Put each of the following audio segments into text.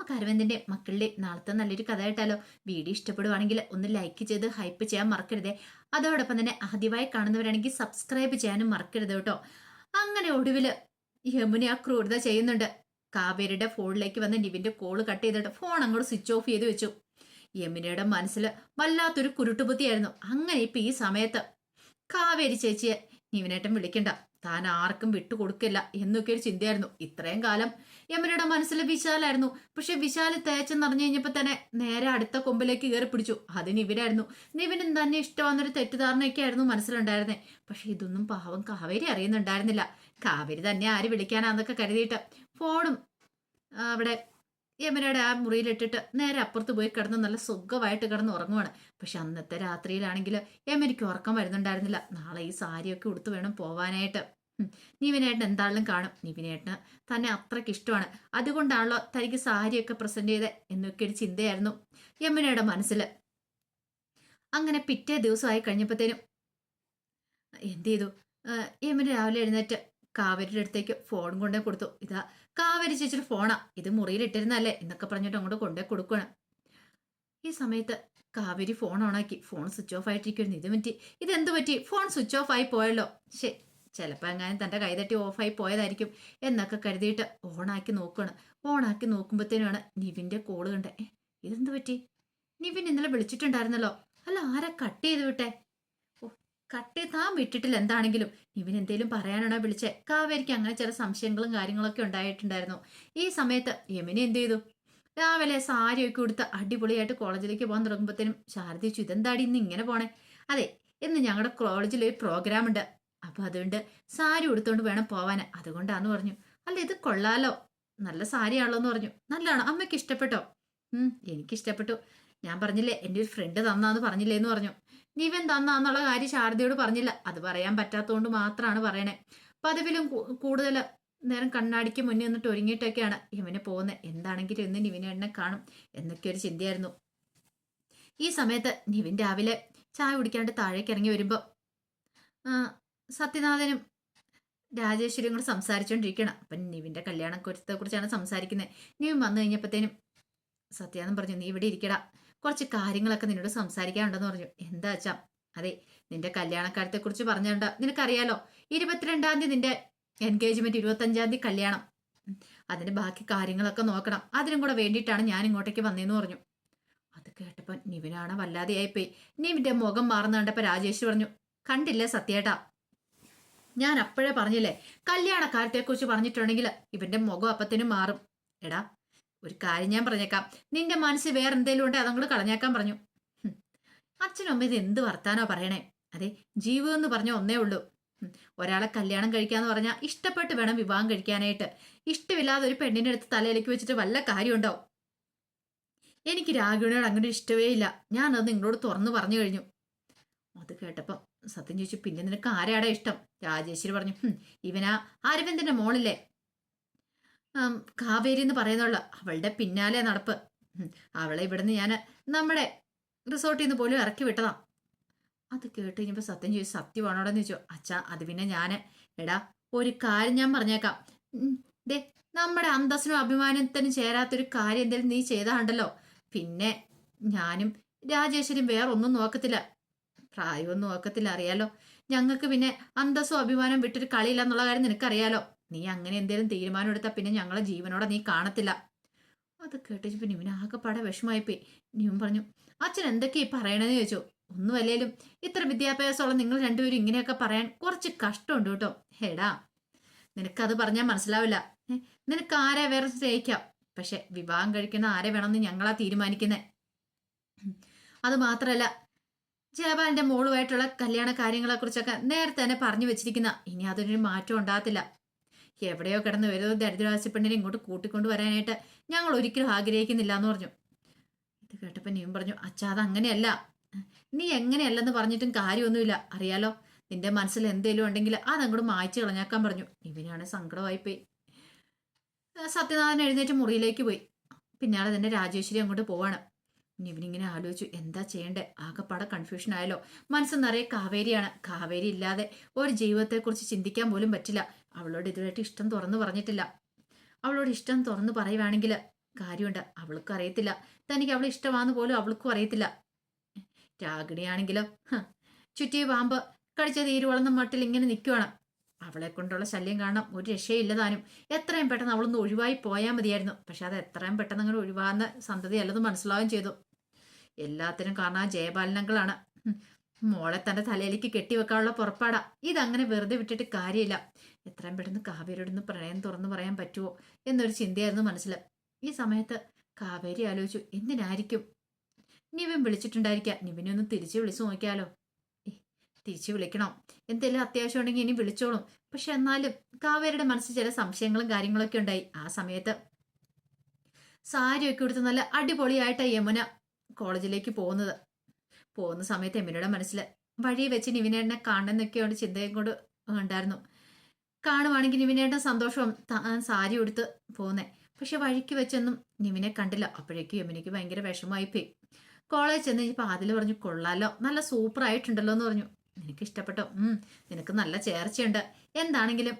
നമുക്ക് അരവിന്ദിന്റെ മക്കളുടെ നാളത്തെ നല്ലൊരു കഥ കേട്ടാലോ? വീഡിയോ ഇഷ്ടപ്പെടുവാണെങ്കിൽ ഒന്ന് ലൈക്ക് ചെയ്ത് ഹൈപ്പ് ചെയ്യാൻ മറക്കരുതേ. അതോടൊപ്പം തന്നെ ആദ്യമായി കാണുന്നവരാണെങ്കിൽ സബ്സ്ക്രൈബ് ചെയ്യാനും മറക്കരുത് കേട്ടോ. അങ്ങനെ ഒടുവില് യമുന ആ ക്രൂരത ചെയ്യുന്നുണ്ട്. കാവേരിയുടെ ഫോണിലേക്ക് വന്ന് നിവിന്റെ കോള് കട്ട് ചെയ്തിട്ട് ഫോൺ അങ്ങോട്ട് സ്വിച്ച് ഓഫ് ചെയ്ത് വെച്ചു. യമുനയുടെ മനസ്സിൽ വല്ലാത്തൊരു കുരുട്ടുബുദ്ധിയായിരുന്നു. അങ്ങനെ ഇപ്പൊ ഈ സമയത്ത് കാവേരി ചേച്ചിയെ നിവിനേട്ടൻ വിളിക്കണ്ട, താൻ ആർക്കും വിട്ടുകൊടുക്കില്ല എന്നൊക്കെ ഒരു ചിന്തയായിരുന്നു. ഇത്രയും കാലം യമുനയുടെ മനസ്സിൽ വിശാലായിരുന്നു. പക്ഷെ വിശാല് തേച്ചെന്നറിഞ്ഞു കഴിഞ്ഞപ്പോ തന്നെ നേരെ അടുത്ത കൊമ്പിലേക്ക് കയറി പിടിച്ചു. അത് നിവിനായിരുന്നു. നിവിനും തന്നെ ഇഷ്ടമാണെന്നൊരു തെറ്റിദ്ധാരണയൊക്കെ ആയിരുന്നു മനസ്സിലുണ്ടായിരുന്നേ. പക്ഷെ ഇതൊന്നും പാവം കാവേരി അറിയുന്നുണ്ടായിരുന്നില്ല. കാവേരി തന്നെ ആര് വിളിക്കാനാന്നൊക്കെ കരുതിയിട്ട് ഫോണും അവിടെ യമുനയുടെ ആ മുറിയിലിട്ടിട്ട് നേരെ അപ്പുറത്ത് പോയി കിടന്ന് നല്ല സുഖമായിട്ട് കിടന്ന് ഉറങ്ങുവാണ്. പക്ഷെ അന്നത്തെ രാത്രിയിലാണെങ്കിൽ യമുനയ്ക്ക് ഉറക്കം വരുന്നുണ്ടായിരുന്നില്ല. നാളെ ഈ സാരിയൊക്കെ ഉടുത്ത് വേണം പോവാനായിട്ട്. നിവിനേട്ടൻ എന്തായാലും കാണും. നിവിനേട്ടന് തന്നെ അത്രയ്ക്ക് ഇഷ്ടമാണ്. അതുകൊണ്ടാണല്ലോ തനിക്ക് സാരിയൊക്കെ പ്രസന്റ് ചെയ്ത് എന്നൊക്കെ ഒരു ചിന്തയായിരുന്നു യമുനയുടെ മനസ്സിൽ. അങ്ങനെ പിറ്റേ ദിവസമായി കഴിഞ്ഞപ്പോഴത്തേനും എന്ത് ചെയ്തു? യമുന രാവിലെ എഴുന്നേറ്റ് കാവേരിയുടെ അടുത്തേക്ക് ഫോൺ കൊണ്ടേ കൊടുത്തു. ഇതാ കാവേരി ചേച്ചിയുടെ ഫോണാ, ഇത് മുറിയിലിട്ടിരുന്നല്ലേ എന്നൊക്കെ പറഞ്ഞിട്ട് അങ്ങോട്ട് കൊണ്ടേ കൊടുക്കുകയാണ്. ഈ സമയത്ത് കാവേരി ഫോൺ ഓണാക്കി. ഫോൺ സ്വിച്ച് ഓഫ് ആയിട്ടിരിക്കുന്നു. ഇത് പറ്റി, ഇതെന്ത് പറ്റി? ഫോൺ സ്വിച്ച് ഓഫ് ആയി പോയല്ലോ. ശേ, ചിലപ്പോൾ എങ്ങാനും തൻ്റെ കൈതട്ടി ഓഫായി പോയതായിരിക്കും എന്നൊക്കെ കരുതിയിട്ട് ഓണാക്കി നോക്കുകയാണ്. ഓണാക്കി നോക്കുമ്പോഴത്തേനാണ് നിവിൻ്റെ കോള് കണ്ടേ. ഇതെന്ത് പറ്റി? നിവിൻ ഇന്നലെ വിളിച്ചിട്ടുണ്ടായിരുന്നല്ലോ. അല്ല, ആരാ കട്ട് ചെയ്ത് വിട്ടെ? ഓ, കട്ട് ചെയ്ത് താൻ വിട്ടിട്ടില്ല. എന്താണെങ്കിലും നിവിൻ എന്തേലും പറയാനാണോ വിളിച്ചേ? കാവേരിക്ക് അങ്ങനെ ചില സംശയങ്ങളും കാര്യങ്ങളൊക്കെ ഉണ്ടായിട്ടുണ്ടായിരുന്നു. ഈ സമയത്ത് യമുന എന്ത് ചെയ്തു? രാവിലെ സാരിയൊക്കെ ഉടുത്ത് അടിപൊളിയായിട്ട് കോളേജിലേക്ക് പോകാൻ തുടങ്ങുമ്പോഴത്തേനും ശാരദ ചോദിച്ചു, ഇതെന്താടി ഇന്ന് ഇങ്ങനെ പോണേ? അതെ, ഇന്ന് ഞങ്ങളുടെ കോളേജിൽ ഒരു പ്രോഗ്രാം ഉണ്ട്, അപ്പൊ അതുകൊണ്ട് സാരി ഉടുത്തോണ്ട് വേണം പോവാൻ, അതുകൊണ്ടാന്ന് പറഞ്ഞു. അല്ല, ഇത് കൊള്ളാലോ, നല്ല സാരിയാണല്ലോ എന്ന് പറഞ്ഞു. നല്ലതാണോ? അമ്മയ്ക്ക് ഇഷ്ടപ്പെട്ടോ? എനിക്കിഷ്ടപ്പെട്ടു. ഞാൻ പറഞ്ഞില്ലേ എൻ്റെ ഒരു ഫ്രണ്ട് തന്നാന്ന് പറഞ്ഞില്ലേ എന്ന് പറഞ്ഞു. നിവൻ തന്നാന്നുള്ള കാര്യം ശാരദയോട് പറഞ്ഞില്ല. അത് പറയാൻ പറ്റാത്തതുകൊണ്ട് മാത്രമാണ് പറയണേ. പതിവിലും കൂടുതൽ നേരം കണ്ണാടിക്ക് മുന്നേ നിന്നിട്ട് ഒരുങ്ങിയിട്ടൊക്കെയാണ് യമുന പോകുന്നത്. എന്താണെങ്കിലും ഇന്ന് നിവിനെ കാണും എന്നൊക്കെ ഒരു ചിന്തയായിരുന്നു. ഈ സമയത്ത് നിവിൻ രാവിലെ ചായ കുടിക്കാണ്ട് താഴേക്ക് ഇറങ്ങി വരുമ്പോൾ സത്യനാഥനും രാജേശ്വരിയും കൂടെ സംസാരിച്ചുകൊണ്ടിരിക്കണം. അപ്പം നിവിൻ്റെ കല്യാണത്തെ കുറിച്ചാണ് സംസാരിക്കുന്നത്. നിവിൻ വന്നു കഴിഞ്ഞപ്പോഴത്തേനും സത്യാന്ന് പറഞ്ഞു, നീ ഇവിടെ ഇരിക്കടാ, കുറച്ച് കാര്യങ്ങളൊക്കെ നിന്നോട് സംസാരിക്കാനുണ്ടെന്ന് പറഞ്ഞു. എന്താ അച്ഛാ? അതെ, നിന്റെ കല്യാണക്കാര്യത്തെക്കുറിച്ച് പറഞ്ഞുകൊണ്ട് നിനക്കറിയാലോ, 22-ാം തീയതി നിന്റെ എൻഗേജ്മെന്റ്, 25-ാം തീയതി കല്യാണം. അതിന്റെ ബാക്കി കാര്യങ്ങളൊക്കെ നോക്കണം. അതിനും കൂടെ വേണ്ടിയിട്ടാണ് ഞാൻ ഇങ്ങോട്ടേക്ക് വന്നേന്ന് പറഞ്ഞു. അത് കേട്ടപ്പോൾ നിവിനാണ് വല്ലാതെയായിപ്പോയി. നിവിന്റെ മുഖം മാറുന്ന കണ്ടപ്പോൾ രാജേഷ് പറഞ്ഞു, കണ്ടില്ലേ സത്യേട്ടാ, ഞാൻ അപ്പോഴേ പറഞ്ഞില്ലേ, കല്യാണക്കാര്യത്തെക്കുറിച്ച് പറഞ്ഞിട്ടുണ്ടെങ്കിൽ ഇവന്റെ മുഖം അപ്പത്തിനും മാറും. എടാ, ഒരു കാര്യം ഞാൻ പറഞ്ഞേക്കാം, നിന്റെ മനസ്സിൽ വേറെ എന്തെങ്കിലും ഉണ്ടെ അതങ്ങോട്ട് കളഞ്ഞേക്കാൻ പറഞ്ഞു. അച്ഛനും അമ്മ ഇത് എന്ത് വർത്താനോ പറയണേ? അതെ, ജീവൻ എന്ന് പറഞ്ഞ ഒന്നേ ഉള്ളൂ. ഒരാളെ കല്യാണം കഴിക്കാന്ന് പറഞ്ഞാൽ ഇഷ്ടപ്പെട്ട് വേണം വിവാഹം കഴിക്കാനായിട്ട്. ഇഷ്ടമില്ലാതെ ഒരു പെണ്ണിന്റെ അടുത്ത് തലയിലേക്ക് വെച്ചിട്ട് വല്ല കാര്യമുണ്ടോ? എനിക്ക് രാഘവനോട് അങ്ങനെ ഇഷ്ടമേ ഇല്ല. ഞാനത് നിങ്ങളോട് തുറന്നു പറഞ്ഞു കഴിഞ്ഞു. അത് കേട്ടപ്പം സത്യം ചോദിച്ചു, പിന്നെ നിനക്ക് ആരാടാ ഇഷ്ടം? രാജേശ്വരി പറഞ്ഞു, ഇവനാ അരവിന്ദന്റെ മോളില്ലേ കാവേരി എന്ന് പറയുന്നുള്ള, അവളുടെ പിന്നാലെ നടപ്പ്. അവളെ ഇവിടുന്ന് ഞാൻ നമ്മുടെ റിസോർട്ടിൽ നിന്ന് പോലും ഇറക്കി വിട്ടതാ. അത് കേട്ട് കഴിഞ്ഞപ്പോൾ സത്യം ചോദിച്ചു, സത്യമാണോടെന്ന് ചോദിച്ചു. അച്ഛാ, അത് പിന്നെ ഞാൻ, എടാ ഒരു കാര്യം ഞാൻ പറഞ്ഞേക്കാം, ദേ നമ്മുടെ അന്തസ്സിനും അഭിമാനത്തിനും ചേരാത്തൊരു കാര്യം എന്തെങ്കിലും നീ ചെയ്താണ്ടല്ലോ, പിന്നെ ഞാനും രാജേശ്വരിയും വേറെ ഒന്നും നോക്കത്തില്ല, പ്രായമൊന്നും നോക്കത്തില്ല, അറിയാലോ. ഞങ്ങൾക്ക് പിന്നെ അന്തസ്സും അഭിമാനം വിട്ടൊരു കളിയില്ല എന്നുള്ള കാര്യം നിനക്കറിയാലോ. നീ അങ്ങനെ എന്തെങ്കിലും തീരുമാനം എടുത്താൽ പിന്നെ ഞങ്ങളെ ജീവനോടെ നീ കാണത്തില്ല. അത് കേട്ടിപ്പോ നിവിന് ആകെപ്പാടെ വിഷമമായിപ്പോയി. നിവിൻ പറഞ്ഞു, അച്ഛൻ എന്തൊക്കെയാ പറയണെന്ന് ചോദിച്ചു. ഒന്നുമല്ലേലും ഇത്ര വിദ്യാഭ്യാസമുള്ള നിങ്ങൾ രണ്ടുപേരും ഇങ്ങനെയൊക്കെ പറയാൻ കുറച്ച് കഷ്ടമുണ്ട് കേട്ടോ. ഹേടാ, നിനക്കത് പറഞ്ഞാൽ മനസ്സിലാവില്ല. നിനക്ക് ആരെ വേറെ സ്നേഹിക്കാം, പക്ഷെ വിവാഹം കഴിക്കുന്ന ആരെ വേണമെന്ന് ഞങ്ങളാ തീരുമാനിക്കുന്നത്. അത് മാത്രല്ല, ജയപാലിന്റെ മോളുമായിട്ടുള്ള കല്യാണ കാര്യങ്ങളെ കുറിച്ചൊക്കെ നേരത്തെ തന്നെ പറഞ്ഞു വെച്ചിരിക്കുന്ന, ഇനി അതൊരു മാറ്റം ഉണ്ടാകത്തില്ല. എവിടെയോ കിടന്ന് ഓരോ ദരിദ്രവാസി പെണ്ണിനെ ഇങ്ങോട്ട് കൂട്ടിക്കൊണ്ട് വരാനായിട്ട് ഞങ്ങൾ ഒരിക്കലും ആഗ്രഹിക്കുന്നില്ല എന്ന് പറഞ്ഞു. ഇത് കേട്ടപ്പോൾ നീയും പറഞ്ഞു, അച്ഛാ അത് അങ്ങനെയല്ല, നീ എങ്ങനെയല്ലെന്ന് പറഞ്ഞിട്ടും കാര്യമൊന്നുമില്ല, അറിയാലോ. നിന്റെ മനസ്സിൽ എന്തേലും ഉണ്ടെങ്കിൽ അതങ്ങോട്ട് മായ്ച്ചു കളഞ്ഞാക്കാൻ പറഞ്ഞു. ഇവനാണ് സങ്കടമായിപ്പോയി. സത്യനാഥൻ എഴുന്നേറ്റ് മുറിയിലേക്ക് പോയി. പിന്നാലെ തന്നെ രാജേശ്വരി അങ്ങോട്ട് പോവാണ്. ഇവനിങ്ങനെ ആലോചിച്ചു, എന്താ ചെയ്യണ്ടേ? ആകെപ്പാടെ കൺഫ്യൂഷൻ ആയല്ലോ. മനസ്സ് നിറയെ കാവേരിയാണ്. കാവേരി ഇല്ലാതെ ഒരു ജീവിതത്തെക്കുറിച്ച് ചിന്തിക്കാൻ പോലും പറ്റില്ല. അവളോട് ഇതുവരെയായിട്ട് ഇഷ്ടം തുറന്നു പറഞ്ഞിട്ടില്ല. അവളോട് ഇഷ്ടം തുറന്നു പറയുവാണെങ്കിൽ കാര്യമുണ്ട്. അവൾക്കും അറിയത്തില്ല. തനിക്ക് അവളെ ഇഷ്ടമാണെന്ന് പോലും അവൾക്കും അറിയത്തില്ല. രാഗിണിയാണെങ്കിലോ ചുറ്റിയ പാമ്പ് കടിച്ച തീരുവളർന്ന മട്ടിൽ ഇങ്ങനെ നിൽക്കുവാണ്. അവളെ കൊണ്ടുള്ള ശല്യം കാരണം ഒരു രക്ഷയില്ല താനും. എത്രയും പെട്ടെന്ന് അവളൊന്ന് ഒഴിവായി പോയാൽ മതിയായിരുന്നു. പക്ഷെ അത് എത്രയും പെട്ടെന്ന് അങ്ങനെ ഒഴിവാകുന്ന സന്തതി അല്ലെന്ന് മനസ്സിലാവുകയും ചെയ്തു. എല്ലാത്തിനും കാരണം ആ ജയപാലനങ്ങളാണ്. മോളെ തന്റെ തലയിലേക്ക് കെട്ടിവെക്കാനുള്ള പുറപ്പാടാ. ഇതങ്ങനെ വെറുതെ വിട്ടിട്ട് കാര്യമില്ല. എത്രയും പെട്ടെന്ന് കാവേരിയോടൊന്ന് പ്രണയം തുറന്നു പറയാൻ പറ്റുമോ എന്നൊരു ചിന്തയായിരുന്നു മനസ്സിൽ. ഈ സമയത്ത് കാവേരി ആലോചിച്ചു, എന്തിനായിരിക്കും നിവിൻ വിളിച്ചിട്ടുണ്ടായിരിക്കുക. നിവിനെ ഒന്ന് തിരിച്ചു വിളിച്ചു നോക്കിയാലോ. തിരിച്ചു വിളിക്കണം. എന്തെങ്കിലും അത്യാവശ്യം ഉണ്ടെങ്കിൽ ഇനി വിളിച്ചോളും. പക്ഷെ എന്നാലും കാവേരിയുടെ മനസ്സിൽ ചില സംശയങ്ങളും കാര്യങ്ങളൊക്കെ ഉണ്ടായി. ആ സമയത്ത് സാരിയൊക്കെ എടുത്ത് നല്ല അടിപൊളിയായിട്ടാണ് യമുന കോളേജിലേക്ക് പോകുന്ന സമയത്ത് യമുനയുടെ മനസ്സിൽ വഴി വെച്ച് നിവിനേട്ടനെ കാണണമെന്നൊക്കെയുള്ള ചിന്തയും കൊണ്ട് ഉണ്ടായിരുന്നു. കാണുവാണെങ്കിൽ നിവിനേട്ടൻ സന്തോഷവും സാരി എടുത്ത് പോകുന്നേ. പക്ഷെ വഴിക്ക് വെച്ചൊന്നും നിവിനെ കണ്ടില്ല. അപ്പോഴേക്കും യമുനയ്ക്ക് ഭയങ്കര വിഷമമായിപ്പോയി. കോളേജ് ചെന്ന് കഴിഞ്ഞപ്പോൾ ആദിൽ പറഞ്ഞു, കൊള്ളാലോ, നല്ല സൂപ്പർ ആയിട്ടുണ്ടല്ലോ എന്ന് പറഞ്ഞു. നിനക്ക് ഇഷ്ടപ്പെട്ടോ? നിനക്ക് നല്ല ചേർച്ചയുണ്ട്. എന്താണെങ്കിലും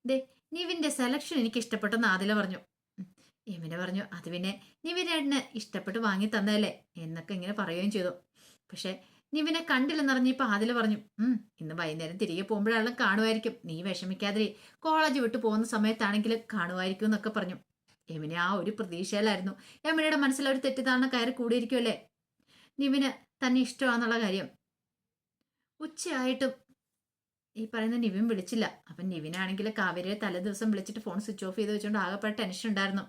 ദേ നിവിന്റെ സെലക്ഷൻ എനിക്ക് ഇഷ്ടപ്പെട്ടെന്ന് ആദില പറഞ്ഞു. യമുന പറഞ്ഞു, അത് പിന്നെ നിവിനേട്ടന് ഇഷ്ടപ്പെട്ട് വാങ്ങി തന്നതല്ലേ എന്നൊക്കെ ഇങ്ങനെ പറയുകയും ചെയ്തു. പക്ഷെ നിവിനെ കണ്ടില്ലെന്നറിഞ്ഞപ്പോ ആദില പറഞ്ഞു, ഇന്ന് വൈകുന്നേരം തിരികെ പോകുമ്പോഴാണെങ്കിലും കാണുമായിരിക്കും. നീ വിഷമിക്കാതെ കോളേജ് വിട്ടു പോകുന്ന സമയത്താണെങ്കിലും കാണുമായിരിക്കും എന്നൊക്കെ പറഞ്ഞു. യമുന ആ ഒരു പ്രതീക്ഷയിലായിരുന്നു. യമുനയുടെ മനസ്സിൽ ഒരു തെറ്റിദ്ധാരണ കയറി കൂടിയിരിക്കുമല്ലേ നിവിന് തന്നെ ഇഷ്ടമാണെന്നുള്ള കാര്യം. ഉച്ചയായിട്ടും ഈ പറയുന്ന നിവിൻ വിളിച്ചില്ല. അപ്പം നിവിനാണെങ്കിൽ കാവേരിയെ തലേ ദിവസം വിളിച്ചിട്ട് ഫോൺ സ്വിച്ച് ഓഫ് ചെയ്ത് വെച്ചുകൊണ്ട് ആകെപ്പാട് ടെൻഷൻ ഉണ്ടായിരുന്നു.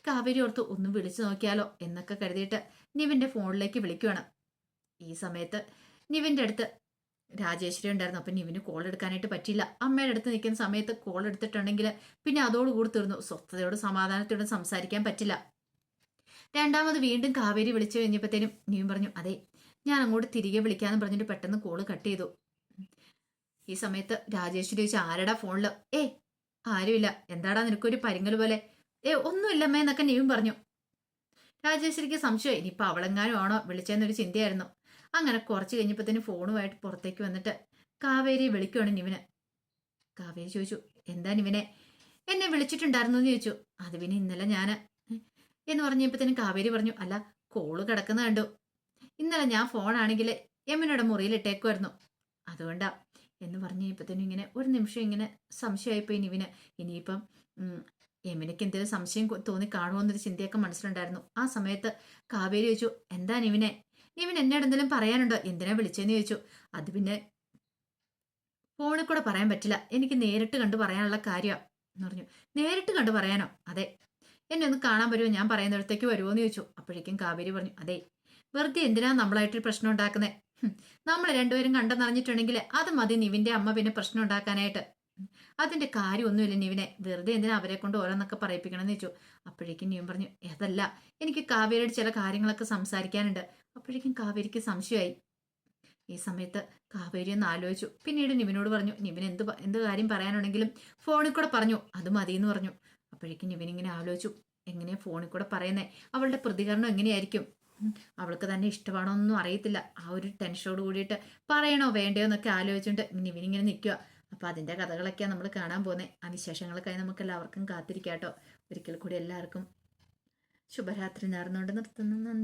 കാവേരി ഓർത്ത് ഒന്ന് വിളിച്ചു നോക്കിയാലോ എന്നൊക്കെ കരുതിയിട്ട് നിവിന്റെ ഫോണിലേക്ക് വിളിക്കുവാണ്. ഈ സമയത്ത് നിവിന്റെ അടുത്ത് രാജേശ്വരി ഉണ്ടായിരുന്നു. അപ്പം നിവിന് കോൾ എടുക്കാനായിട്ട് പറ്റിയില്ല. അമ്മയുടെ അടുത്ത് നിൽക്കുന്ന സമയത്ത് കോൾ എടുത്തിട്ടുണ്ടെങ്കിൽ പിന്നെ അതോടുകൂടി തീർന്നു. സ്വസ്ഥതയോടും സമാധാനത്തോടും സംസാരിക്കാൻ പറ്റില്ല. രണ്ടാമത് വീണ്ടും കാവേരി വിളിച്ചു കഴിഞ്ഞപ്പോഴത്തേനും നിവിൻ പറഞ്ഞു, അതെ ഞാൻ അങ്ങോട്ട് തിരികെ വിളിക്കാന്ന് പറഞ്ഞിട്ട് പെട്ടെന്ന് കോള് കട്ട് ചെയ്തു. ഈ സമയത്ത് രാജേശ്വരി ചോദിച്ചു, ആരടാ ഫോണില്? ആരുമില്ല. എന്താടാ നിനക്കൊരു പരിങ്ങൽ പോലെ? ഒന്നുമില്ലമ്മേ എന്നൊക്കെ നിവിൻ പറഞ്ഞു. രാജേശ്വരിക്ക് സംശയം, ഇനിയിപ്പോൾ അവളെങ്ങാനും ആണോ വിളിച്ചെന്നൊരു ചിന്തയായിരുന്നു. അങ്ങനെ കുറച്ച് കഴിഞ്ഞപ്പോഴത്തേനും ഫോണുമായിട്ട് പുറത്തേക്ക് വന്നിട്ട് കാവേരിയെ വിളിക്കുവാണ് നിവിന്. കാവേരി ചോദിച്ചു, എന്താ നിവിനെ എന്നെ വിളിച്ചിട്ടുണ്ടായിരുന്നു എന്ന് ചോദിച്ചു. അത് പിന്നെ ഇന്നലെ ഞാൻ എന്ന് പറഞ്ഞപ്പോഴത്തേനും കാവേരി പറഞ്ഞു, അല്ല കോള് കിടക്കുന്ന കണ്ടു. ഇന്നലെ ഞാൻ ഫോണാണെങ്കിൽ യമുനയുടെ മുറിയിൽ ഇട്ടേക്കുമായിരുന്നു, അതുകൊണ്ടാ എന്ന് പറഞ്ഞു കഴിഞ്ഞപ്പോഴത്തേനും ഇങ്ങനെ ഒരു നിമിഷം ഇങ്ങനെ സംശയമായിപ്പോയി നിവിന്. ഇനിയിപ്പം യമുനയ്ക്ക് എന്തെങ്കിലും സംശയം തോന്നി കാണുമോന്നൊരു ചിന്തയൊക്കെ മനസ്സിലുണ്ടായിരുന്നു. ആ സമയത്ത് കാവേരി ചോദിച്ചു, എന്താ നിവിൻ എന്നോട് എന്തെങ്കിലും പറയാനുണ്ടോ? എന്തിനാ വിളിച്ചെന്ന് ചോദിച്ചു. അത് പിന്നെ ഫോണിൽ കൂടെ പറയാൻ പറ്റില്ല, എനിക്ക് നേരിട്ട് കണ്ടു പറയാനുള്ള കാര്യമാണ് എന്ന് പറഞ്ഞു. നേരിട്ട് കണ്ടു പറയാനോ? അതെ. എന്നെ ഒന്ന് കാണാൻ വരുമോ? ഞാൻ പറയുന്നിടത്തേക്ക് വരുമോ എന്ന് ചോദിച്ചു. അപ്പോഴേക്കും കാവേരി പറഞ്ഞു, അതെ വെറുതെ എന്തിനാ നമ്മളായിട്ടൊരു പ്രശ്നം ഉണ്ടാക്കുന്നേ? നമ്മൾ രണ്ടുപേരും കണ്ടെന്നറിഞ്ഞിട്ടുണ്ടെങ്കിൽ അത് മതി നിവിന്റെ അമ്മ പിന്നെ പ്രശ്നം ഉണ്ടാക്കാനായിട്ട്. അതിന്റെ കാര്യമൊന്നുമില്ല നിവിനെ, വെറുതെ എന്തിനാ അവരെ കൊണ്ട് ഓരോന്നൊക്കെ പറയിപ്പിക്കണമെന്ന് ചോദിച്ചു. അപ്പോഴേക്കും നിവിൻ പറഞ്ഞു, അതല്ല എനിക്ക് കാവേരിയുടെ ചില കാര്യങ്ങളൊക്കെ സംസാരിക്കാനുണ്ട്. അപ്പോഴേക്കും കാവേരിക്ക് സംശയമായി. ഈ സമയത്ത് കാവേരി ഒന്ന് ആലോചിച്ചു. പിന്നീട് നിവിനോട് പറഞ്ഞു, നിവിൻ എന്ത് കാര്യം പറയാനുണ്ടെങ്കിലും ഫോണിൽ കൂടെ പറഞ്ഞു, അത് മതിയെന്ന് പറഞ്ഞു. അപ്പോഴേക്കും നിവിൻ ഇങ്ങനെ ആലോചിച്ചു, എങ്ങനെയാ ഫോണിൽ കൂടെ പറയുന്നേ? അവളുടെ പ്രതികരണം എങ്ങനെയായിരിക്കും? അവൾക്ക് തന്നെ ഇഷ്ടമാണോ എന്നൊന്നും അറിയത്തില്ല. ആ ഒരു ടെൻഷനോട് കൂടിയിട്ട് പറയണോ വേണ്ടയോ എന്നൊക്കെ ആലോചിച്ചുകൊണ്ട് നിവിനിങ്ങനെ നിൽക്കുക. അപ്പോൾ അതിൻ്റെ കഥകളൊക്കെയാണ് നമ്മൾ കാണാൻ പോകുന്നത്. ആ വിശേഷങ്ങൾക്കായി നമുക്ക് എല്ലാവർക്കും കാത്തിരിക്കാം കേട്ടോ. ഒരിക്കൽ കൂടി എല്ലാവർക്കും ശുഭരാത്രി നേർന്നുകൊണ്ട് നിർത്തുന്നു. നന്ദി.